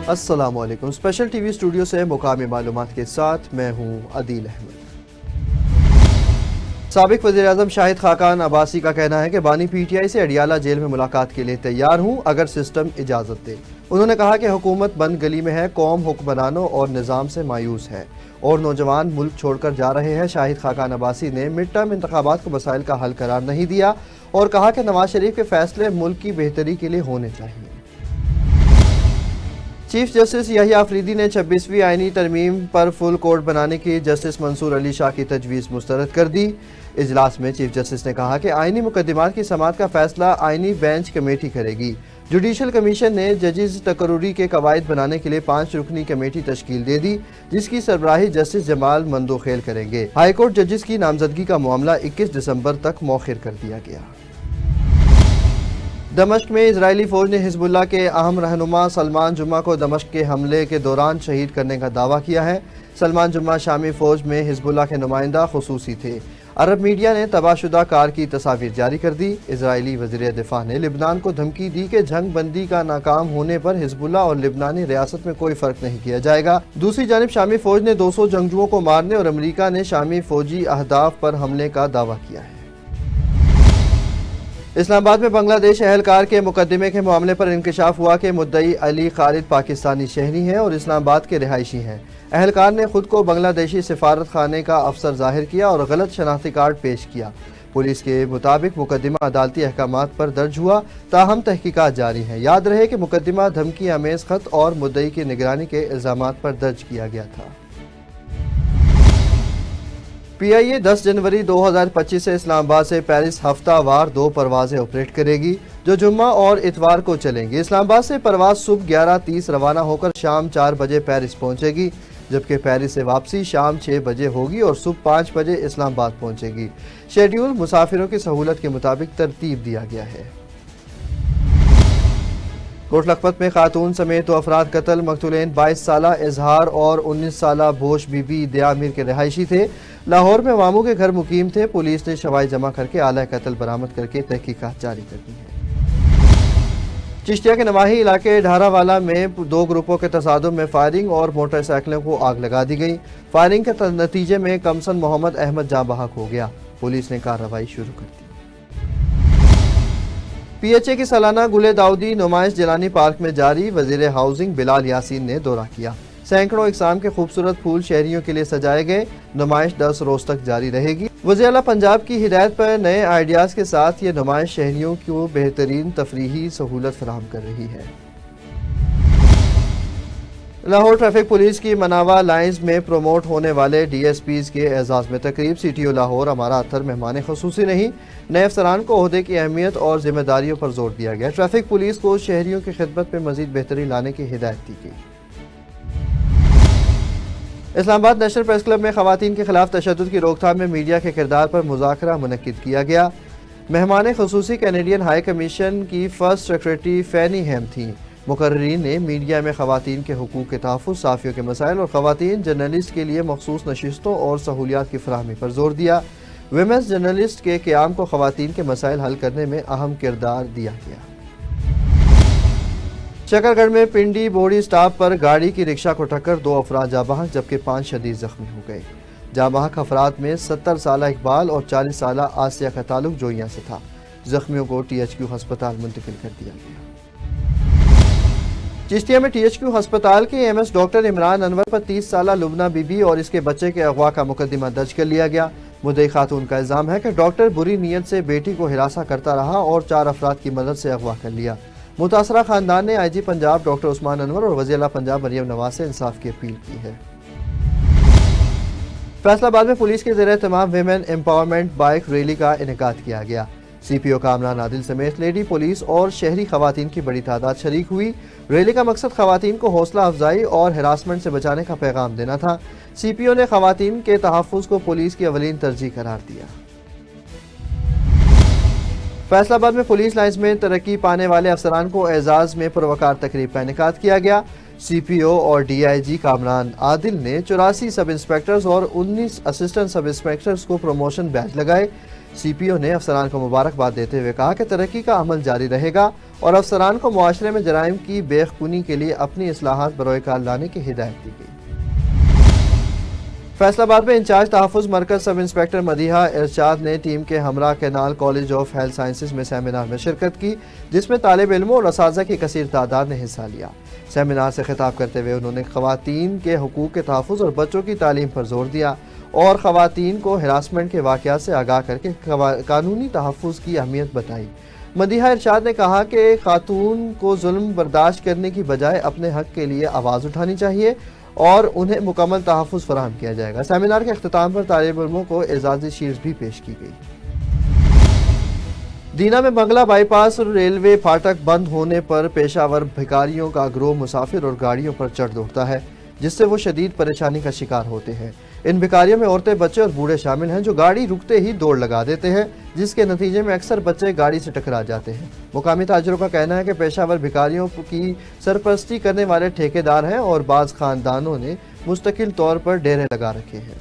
السلام علیکم۔ Special T V studio سے مقامی معلومات کے ساتھ میں ہوں عدیل احمد۔ سابق وزیراعظم شاہد خاقان عباسی کا کہنا ہے کہ بانی پی ٹی آئی سے اڈیالہ جیل میں ملاقات کے لیے تیار ہوں اگر سسٹم اجازت دے۔ انہوں نے کہا کہ حکومت بند گلی میں ہے، قوم حکمرانوں اور نظام سے مایوس ہے اور نوجوان ملک چھوڑ کر جا رہے ہیں۔ شاہد خاقان عباسی نے مڈ ٹرم انتخابات کو مسائل کا حل قرار نہیں دیا اور کہا کہ نواز شریف کے فیصلے ملک کی بہتری کے لیے ہونے چاہیے۔ چیف جسٹس یحییٰ آفریدی نے 26ویں آئینی ترمیم پر فل کورٹ بنانے کی جسٹس منصور علی شاہ کی تجویز مسترد کر دی۔ اجلاس میں چیف جسٹس نے کہا کہ آئینی مقدمات کی سماعت کا فیصلہ آئینی بینچ کمیٹی کرے گی۔ جوڈیشل کمیشن نے ججز تقرری کے قواعد بنانے کے لیے 5 رکنی کمیٹی تشکیل دے دی، جس کی سربراہی جسٹس جمال مندوخیل کریں گے۔ ہائی کورٹ ججز کی نامزدگی کا معاملہ 21 دسمبر تک مؤخر کر دیا گیا۔ دمشق میں اسرائیلی فوج نے حزب اللہ کے اہم رہنما سلمان جمعہ کو دمشق کے حملے کے دوران شہید کرنے کا دعویٰ کیا ہے۔ سلمان جمعہ شامی فوج میں حزب اللہ کے نمائندہ خصوصی تھے۔ عرب میڈیا نے تباہ شدہ کار کی تصاویر جاری کر دی۔ اسرائیلی وزیر دفاع نے لبنان کو دھمکی دی کہ جنگ بندی کا ناکام ہونے پر حزب اللہ اور لبنانی ریاست میں کوئی فرق نہیں کیا جائے گا۔ دوسری جانب شامی فوج نے 200 جنگجوؤں کو مارنے اور امریکہ نے شامی فوجی اہداف پر حملے کا دعویٰ کیا ہے۔ اسلام آباد میں بنگلہ دیش اہلکار کے مقدمے کے معاملے پر انکشاف ہوا کہ مدعی علی خالد پاکستانی شہری ہیں اور اسلام آباد کے رہائشی ہیں۔ اہلکار نے خود کو بنگلہ دیشی سفارت خانے کا افسر ظاہر کیا اور غلط شناختی کارڈ پیش کیا۔ پولیس کے مطابق مقدمہ عدالتی احکامات پر درج ہوا، تاہم تحقیقات جاری ہیں۔ یاد رہے کہ مقدمہ دھمکی آمیز خط اور مدعی کی نگرانی کے الزامات پر درج کیا گیا تھا۔ پی آئی اے 10 جنوری 2025 سے اسلام آباد سے پیرس ہفتہ وار 2 پروازیں آپریٹ کرے گی جو جمعہ اور اتوار کو چلیں گی۔ اسلام آباد سے پرواز صبح 11:30 روانہ ہو کر شام 4 بجے پیرس پہنچے گی، جبکہ پیرس سے واپسی شام 6 بجے ہوگی اور صبح 5 بجے اسلام آباد پہنچے گی۔ شیڈیول مسافروں کی سہولت کے مطابق ترتیب دیا گیا ہے۔ کوٹ لکھپت میں خاتون سمیت 2 افراد قتل، مقتولین 22 سالہ اظہار اور 19 سالہ بھوش بی بی دیا میر کے رہائشی تھے۔ لاہور میں ماموں کے گھر مقیم تھے۔ پولیس نے شواہد جمع کر کے آلہ قتل برآمد کر کے تحقیقات جاری کر دی ہیں۔ چشتیہ کے نواحی علاقے ڈھارا والا میں 2 گروپوں کے تصادم میں فائرنگ اور موٹر سائیکلوں کو آگ لگا دی گئی۔ فائرنگ کے نتیجے میں کمسن محمد احمد جاں بحق ہو گیا۔ پولیس نے کارروائی شروع کر دی۔ پی ایچ اے کی سالانہ گلِ داؤدی نمائش جیلانی پارک میں جاری۔ وزیر ہاؤسنگ بلال یاسین نے دورہ کیا۔ سینکڑوں اقسام کے خوبصورت پھول شہریوں کے لیے سجائے گئے۔ نمائش 10 روز تک جاری رہے گی۔ وزیر اعلیٰ پنجاب کی ہدایت پر نئے آئیڈیاز کے ساتھ یہ نمائش شہریوں کو بہترین تفریحی سہولت فراہم کر رہی ہے۔ لاہور ٹریفک پولیس کی مناوا لائنز میں پروموٹ ہونے والے ڈی ایس پیز کے اعزاز میں تقریب۔ سی ٹی او لاہور امارہ اطہر مہمان خصوصی نہیں۔ نئے افسران کو عہدے کی اہمیت اور ذمہ داریوں پر زور دیا گیا۔ ٹریفک پولیس کو شہریوں کی خدمت میں مزید بہتری لانے کی ہدایت دی گئی۔ اسلام آباد نیشنل پریس کلب میں خواتین کے خلاف تشدد کی روک تھام میں میڈیا کے کردار پر مذاکرہ منعقد کیا گیا۔ مہمان خصوصی کینیڈین ہائی کمیشن کی فرسٹ سیکرٹری فینی ہیم تھیں۔ مقررین نے میڈیا میں خواتین کے حقوق کے تحفظ، صحافیوں کے مسائل اور خواتین جرنلسٹ کے لیے مخصوص نشستوں اور سہولیات کی فراہمی پر زور دیا۔ ویمنز جرنلسٹ کے قیام کو خواتین کے مسائل حل کرنے میں اہم کردار دیا گیا۔ شکر گڑھ میں پنڈی بوڑی سٹاپ پر گاڑی کی رکشہ کو ٹکر 2 افراد جاں بحق جبکہ 5 شدید زخمی ہو گئے۔ جاں بحق افراد میں 70 سالہ اقبال اور 40 سالہ آسیہ کا تعلق جوئیاں سے تھا۔ زخمیوں کو ٹی ایچ کیو ہسپتال منتقل کر دیا گیا۔ چشتیہ میں ٹی ایچ کیو ہسپتال کے ایم ایس ڈاکٹر عمران انور پر 30 سالہ لبنہ بی بی اور اس کے بچے کے اغوا کا مقدمہ درج کر لیا گیا۔ مدعی خاتون کا الزام ہے کہ ڈاکٹر بری نیت سے بیٹی کو ہراساں کرتا رہا اور 4 افراد کی مدد سے اغوا کر لیا۔ متاثرہ خاندان نے آئی جی پنجاب ڈاکٹر عثمان انور اور وزیر اعلیٰ پنجاب مریم نواز سے انصاف کی اپیل کی ہے۔ فیصل آباد میں پولیس کے زیر اہتمام ویمن امپاورمنٹ بائیک ریلی کا انعقاد کیا گیا۔ سی پی او کامران عادل سمیت لیڈی پولیس اور شہری خواتین کی بڑی تعداد شریک ہوئی۔ ریلی کا مقصد خواتین کو حوصلہ افزائی اور ہراسمنٹ سے بچانے کا پیغام دینا تھا۔ سی پی او نے خواتین کے تحفظ کو پولیس کی اولین ترجیح قرار دیا۔ فیصل آباد میں پولیس لائنز میں ترقی پانے والے افسران کو اعزاز میں پروقار تقریب کا انعقاد کیا گیا۔ سی پی او اور ڈی آئی جی کامران عادل نے 84 سب انسپیکٹرز اور 19 اسسٹنٹ سب انسپیکٹرز کو پروموشن بیج لگائے۔ سی پی او نے افسران کو مبارکباد دیتے ہوئے کہا کہ ترقی کا عمل جاری رہے گا اور افسران کو معاشرے میں جرائم کی بےخونی کے لیے اپنی اصلاحات بروئے کار لانے کی ہدایت دی گئی۔ فیصل آباد میں انچارج تحفظ مرکز سب انسپیکٹر مدیحہ ارشاد نے ٹیم کے ہمراہ canal college of health sciences میں سیمینار میں شرکت کی، جس میں طالب علموں اور اساتذہ کی کثیر تعداد نے حصہ لیا۔ سیمینار سے خطاب کرتے ہوئے انہوں نے خواتین کے حقوق کے تحفظ اور بچوں کی تعلیم پر زور دیا اور خواتین کو ہراسمنٹ کے واقعات سے آگاہ کر کے قانونی تحفظ کی اہمیت بتائی۔ مدیحہ ارشاد نے کہا کہ خاتون کو ظلم برداشت کرنے کی بجائے اپنے حق کے لیے آواز اٹھانی چاہیے اور انہیں مکمل تحفظ فراہم کیا جائے گا۔ سیمینار کے اختتام پر طالب علموں کو اعزازی شیلڈز بھی پیش کی گئی۔ دینا میں بنگلہ بائی پاس ریلوے پھاٹک بند ہونے پر پیشہ ور بھکاریوں کا گروہ مسافر اور گاڑیوں پر چڑھ دوڑتا ہے، جس سے وہ شدید پریشانی کا شکار ہوتے ہیں۔ ان بھکاریوں میں عورتیں، بچے اور بوڑھے شامل ہیں جو گاڑی رکتے ہی دوڑ لگا دیتے ہیں، جس کے نتیجے میں اکثر بچے گاڑی سے ٹکرا جاتے ہیں۔ مقامی تاجروں کا کہنا ہے کہ پیشہ ور بھکاریوں کی سرپرستی کرنے والے ٹھیکیدار ہیں اور بعض خاندانوں نے مستقل طور پر ڈیرے لگا رکھے ہیں۔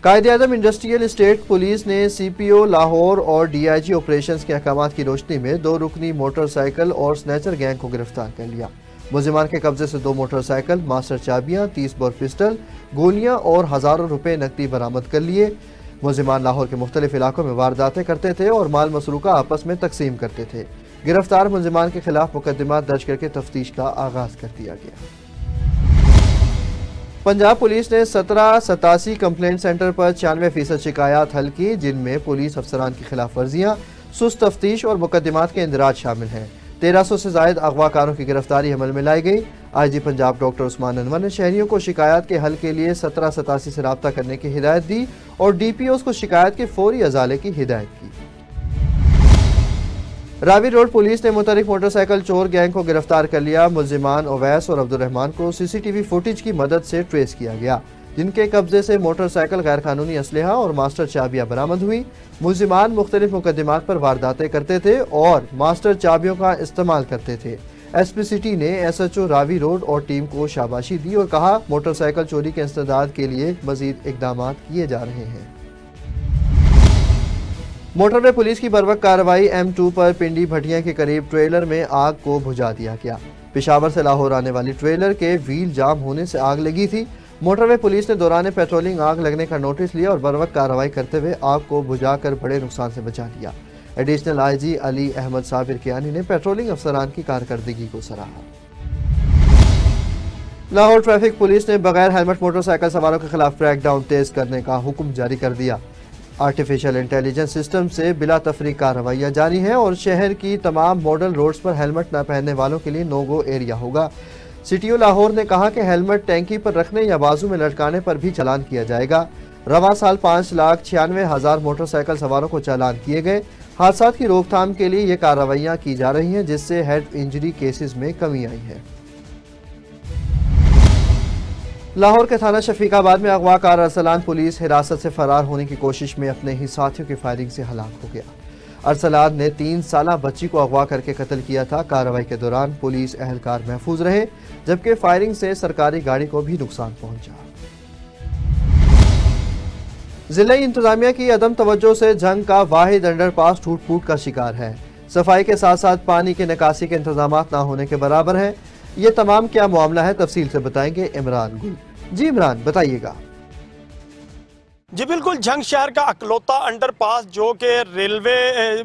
Quaid Azam industrial estate police نے سی پی او لاہور اور ڈی آئی جی آپریشنز کے احکامات کی روشنی میں 2 رکنی موٹر سائیکل اور سنیچر گینگ کو گرفتار کر لیا۔ ملزمان کے قبضے سے 2 موٹر سائیکل، ماسٹر چابیاں، 30 بور پسٹل، گولیاں اور ہزاروں روپے نقدی برآمد کر لیے۔ ملزمان لاہور کے مختلف علاقوں میں وارداتیں کرتے تھے اور مال مسروقہ آپس میں تقسیم کرتے تھے۔ گرفتار ملزمان کے خلاف مقدمات درج کر کے تفتیش کا آغاز کر دیا گیا۔ پنجاب پولیس نے 1787 کمپلینٹ سینٹر پر 96% شکایات حل کی، جن میں پولیس افسران کی خلاف ورزیاں، سست تفتیش اور مقدمات کے اندراج شامل ہیں۔ 1300 سے زائد اغوا کاروں کی گرفتاری عمل میں لائی گئی۔ آئی جی پنجاب ڈاکٹر عثمان انور نے شہریوں کو شکایات کے حل کے لیے 1787 سے رابطہ کرنے کی ہدایت دی اور ڈی پی اوز کو شکایت کے فوری ازالے کی ہدایت کی۔ راوی روڈ پولیس نے متحرک موٹر سائیکل چور گینگ کو گرفتار کر لیا۔ ملزمان اویس اور عبدالرحمان کو سی سی ٹی وی فوٹیج کی مدد سے ٹریس کیا گیا، جن کے قبضے سے موٹر سائیکل، غیر قانونی اسلحہ اور ماسٹر چابیاں برآمد ہوئی۔ ملزمان مختلف مقدمات پر وارداتیں کرتے تھے اور ماسٹر چابیوں کا استعمال کرتے تھے۔ ایس پی سٹی نے ایس ایچ او راوی روڈ اور ٹیم کو شاباشی دی اور کہا موٹر سائیکل چوری کے انسداد کے لیے مزید اقدامات کیے جا رہے ہیں۔ موٹر وے پولیس کی بروقت کارروائی M2 پر پنڈی بھٹیاں کے قریب ٹریلر میں آگ کو بجھا دیا گیا۔ پشاور سے لاہور آنے والی ٹریلر کے ویل جام ہونے سے آگ لگی تھی۔ موٹر وے پولیس نے دوران پیٹرولنگ آگ لگنے کا نوٹس لیا اور بروقت کارروائی کرتے ہوئے آگ کو بجھا کر بڑے نقصان سے بچا لیا۔ ایڈیشنل آئی جی علی احمد صابر کیانی نے پیٹرولنگ افسران کی کارکردگی کو سراہا۔ لاہور ٹریفک پولیس نے بغیر ہیلمٹ موٹر سائیکل سواروں کے خلاف کریک ڈاؤن تیز کرنے کا حکم جاری کر دیا۔ آرٹیفیشل انٹیلیجنس سسٹم سے بلا تفریق کارروائیاں جاری ہیں اور شہر کی تمام ماڈل روڈز پر ہیلمٹ نہ پہننے والوں کے لیے نو گو ایریا ہوگا۔ سٹی او لاہور نے کہا کہ ہیلمٹ ٹینکی پر رکھنے یا بازو میں لٹکانے پر بھی چالان کیا جائے گا۔ رواں سال 5,96,000 موٹر سائیکل سواروں کو چالان کیے گئے۔ حادثات کی روک تھام کے لیے یہ کارروائیاں کی جا رہی ہیں، جس سے ہیڈ انجری کیسز میں کمی آئی ہے۔ لاہور کے تھانہ شفیق آباد میں اغوا کار ارسلان پولیس حراست سے فرار ہونے کی کوشش میں اپنے ہی ساتھیوں کی فائرنگ سے ہلاک ہو گیا۔ ارسلان نے 3 سالہ بچی کو اغوا کر کے قتل کیا تھا۔ کارروائی کے دوران پولیس اہلکار محفوظ رہے، جبکہ فائرنگ سے سرکاری گاڑی کو بھی نقصان پہنچا۔ ضلعی انتظامیہ کی عدم توجہ سے جھنگ کا واحد انڈر پاس ٹوٹ پھوٹ کا شکار ہے۔ صفائی کے ساتھ ساتھ پانی کی نکاسی کے انتظامات نہ ہونے کے برابر ہیں۔ یہ تمام کیا معاملہ ہے، تفصیل سے بتائیں گے عمران گل۔ جی عمران، بتائیے گا۔ جی بالکل، جھنگ شہر کا اکلوتا انڈر پاس جو کہ ریلوے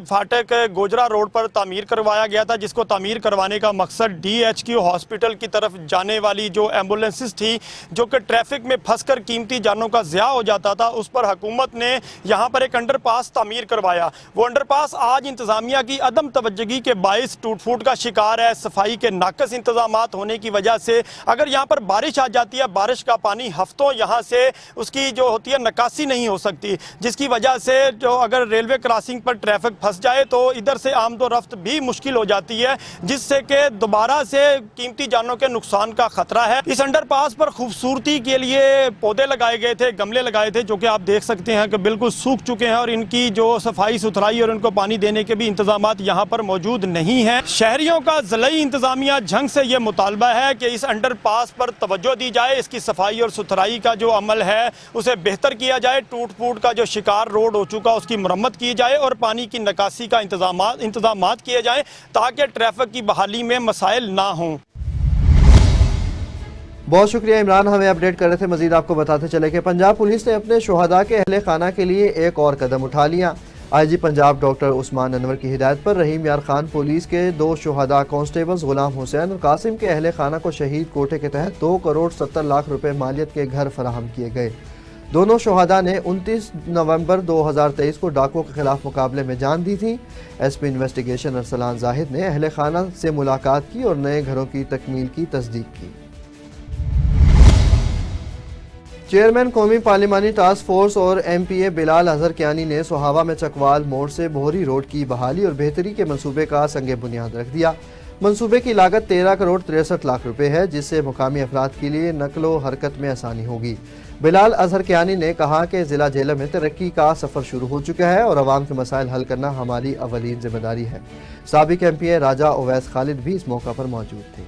فاٹک گوجرا روڈ پر تعمیر کروایا گیا تھا، جس کو تعمیر کروانے کا مقصد DHQ ہاسپٹل کی طرف جانے والی جو ایمبولینسز تھی جو کہ ٹریفک میں پھنس کر قیمتی جانوں کا ضیاع ہو جاتا تھا، اس پر حکومت نے یہاں پر ایک انڈر پاس تعمیر کروایا۔ وہ انڈر پاس آج انتظامیہ کی عدم توجہی کے باعث ٹوٹ پھوٹ کا شکار ہے۔ صفائی کے ناقص انتظامات ہونے کی وجہ سے اگر یہاں پر بارش آ جاتی ہے، بارش کا پانی ہفتوں یہاں سے اس کی جو ہوتی ہے نکاسی نہیں ہو سکتی، جس کی وجہ سے جو اگر ریلوے کراسنگ پر ٹریفک پھنس جائے تو ادھر سے آمد و رفت بھی مشکل ہو جاتی ہے، جس سے کہ دوبارہ سے قیمتی جانوں کے نقصان کا خطرہ ہے۔ اس انڈر پاس پر خوبصورتی کے لیے پودے لگائے گئے تھے، گملے لگائے تھے، جو کہ آپ دیکھ سکتے ہیں کہ بالکل سوکھ چکے ہیں اور ان کی جو صفائی ستھرائی اور ان کو پانی دینے کے بھی انتظامات یہاں پر موجود نہیں ہیں۔ شہریوں کا ضلعی انتظامیہ جھنگ سے یہ مطالبہ ہے کہ اس انڈر پاس پر توجہ دی جائے، اس کی صفائی اور ستھرائی کا جو عمل ہے اسے بہتر کیا جائے, ٹوٹ پھوٹ کا جو شکار روڈ ہو چکا اس کی مرمت کی جائے اور پانی کی نکاسی کا انتظامات کیے جائیں تاکہ ٹریفک کی بحالی میں مسائل نہ ہوں. بہت شکریہ عمران, ہمیں اپڈیٹ کر رہے تھے. مزید آپ کو بتاتے چلے کہ پنجاب پولیس نے اپنے شہداء کے اہل خانہ کے لیے ایک اور قدم اٹھا لیا. آئی جی پنجاب ڈاکٹر عثمان انور کی ہدایت پر رحیم یار خان پولیس کے 2 شہداء کانسٹیبلز غلام حسین اور قاسم کے اہل خانہ کو شہید کوٹے کے تحت 2 کروڑ 70 لاکھ روپے مالیت کے گھر فراہم کیے گئے. دونوں شہداء نے 29 نومبر 2023 کو ڈاکوؤں کے خلاف مقابلے میں جان دی تھی. ایس پی انویسٹیگیشن ارسلان زاہد نے اہل خانہ سے ملاقات کی اور نئے گھروں کی تکمیل کی تصدیق کی. چیئرمین قومی پارلیمانی ٹاسک فورس اور ایم پی اے بلال اظہر کیانی نے سہاوا میں چکوال موڑ سے بہری روڈ کی بحالی اور بہتری کے منصوبے کا سنگ بنیاد رکھ دیا. منصوبے کی لاگت 13 کروڑ 63 لاکھ روپے ہے, جس سے مقامی افراد کے لیے نقل و حرکت میں آسانی ہوگی. بلال اظہر کیانی نے کہا کہ ضلع جہلم میں ترقی کا سفر شروع ہو چکا ہے اور عوام کے مسائل حل کرنا ہماری اولین ذمہ داری ہے. سابق ایم پی اے راجہ اویس خالد بھی اس موقع پر موجود تھے.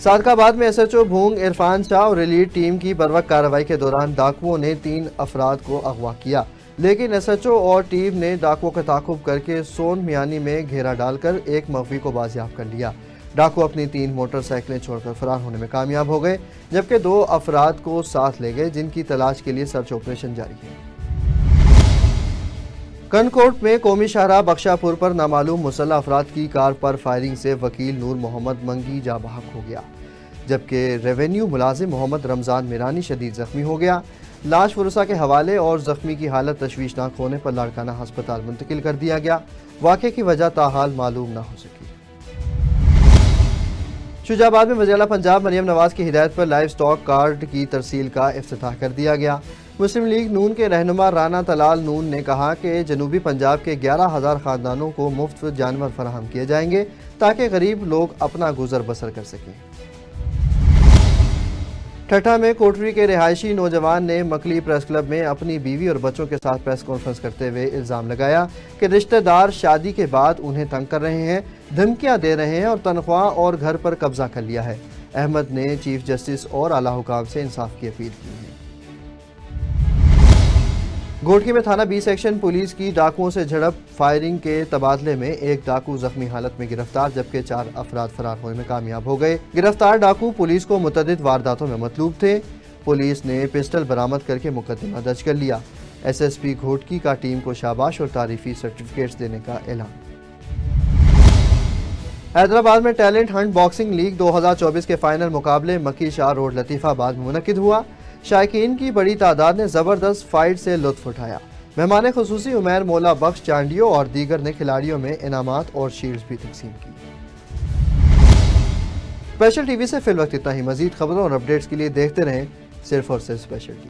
صادق آباد میں S H O Bhong Irfan Shah اور ریلیڈ ٹیم کی بروقت کارروائی کے دوران ڈاکوؤں نے 3 افراد کو اغوا کیا, لیکن ایس ایچ او اور ٹیم نے ڈاکوؤں کا تعاقب کر کے سون میانی میں گھیرا ڈال کر ایک مغوی کو بازیاب کر لیا. ڈاکو اپنی 3 موٹر سائیکلیں چھوڑ کر فرار ہونے میں کامیاب ہو گئے, جبکہ 2 افراد کو ساتھ لے گئے جن کی تلاش کے لیے سرچ آپریشن جاری ہے. کنکوٹ میں قومی شاہراہ بخشا پور پر نامعلوم مسلح افراد کی کار پر فائرنگ سے وکیل نور محمد منگی جاں بحق ہو گیا, جبکہ ریونیو ملازم محمد رمضان میرانی شدید زخمی ہو گیا. لاش ورثاء کے حوالے اور زخمی کی حالت تشویشناک ہونے پر لاڑکانہ ہسپتال منتقل کر دیا گیا. واقعے کی وجہ تاحال معلوم نہ ہو سکی. شجاع آباد میں وزیر اعلیٰ پنجاب مریم نواز کی ہدایت پر لائیو سٹاک کارڈ کی ترسیل کا افتتاح کر دیا گیا. مسلم لیگ نون کے رہنما رانا طلال نون نے کہا کہ جنوبی پنجاب کے 11,000 خاندانوں کو مفت جانور فراہم کیے جائیں گے تاکہ غریب لوگ اپنا گزر بسر کر سکیں. ٹھٹھہ میں کوٹری کے رہائشی نوجوان نے مکلی پریس کلب میں اپنی بیوی اور بچوں کے ساتھ پریس کانفرنس کرتے ہوئے الزام لگایا کہ رشتہ دار شادی کے بعد انہیں تنگ کر رہے ہیں, دھمکیاں دے رہے ہیں اور تنخواہ اور گھر پر قبضہ کر لیا ہے. احمد نے چیف جسٹس اور اعلیٰ حکام سے انصاف کی اپیل کی ہے. گھوٹکی میں تھانہ 20 سیکشن پولیس کی ڈاکوؤں سے جھڑپ, فائرنگ کے تبادلے میں ایک ڈاکو زخمی حالت میں گرفتار, جبکہ 4 افراد فرار ہونے میں کامیاب ہو گئے. گرفتار ڈاکو پولیس کو متعدد وارداتوں میں مطلوب تھے. پولیس نے پسٹل برآمد کر کے مقدمہ درج کر لیا. ایس ایس پی گھوٹکی کا ٹیم کو شاباش اور تعریفی سرٹیفکیٹس دینے کا اعلان. حیدرآباد میں ٹیلنٹ ہنٹ باکسنگ لیگ 2024 کے فائنل مقابلے مکی شاہ روڈ لطیف آباد میں منعقد ہوا. شائقین کی بڑی تعداد نے زبردست فائٹ سے لطف اٹھایا. مہمان خصوصی عمیر مولا بخش چانڈیو اور دیگر نے کھلاڑیوں میں انعامات اور شیلڈز بھی تقسیم کی. اسپیشل ٹی وی سے فی الوقت اتنا ہی. مزید خبروں اور اپڈیٹس کے لیے دیکھتے رہیں صرف اور صرف اسپیشل ٹی وی.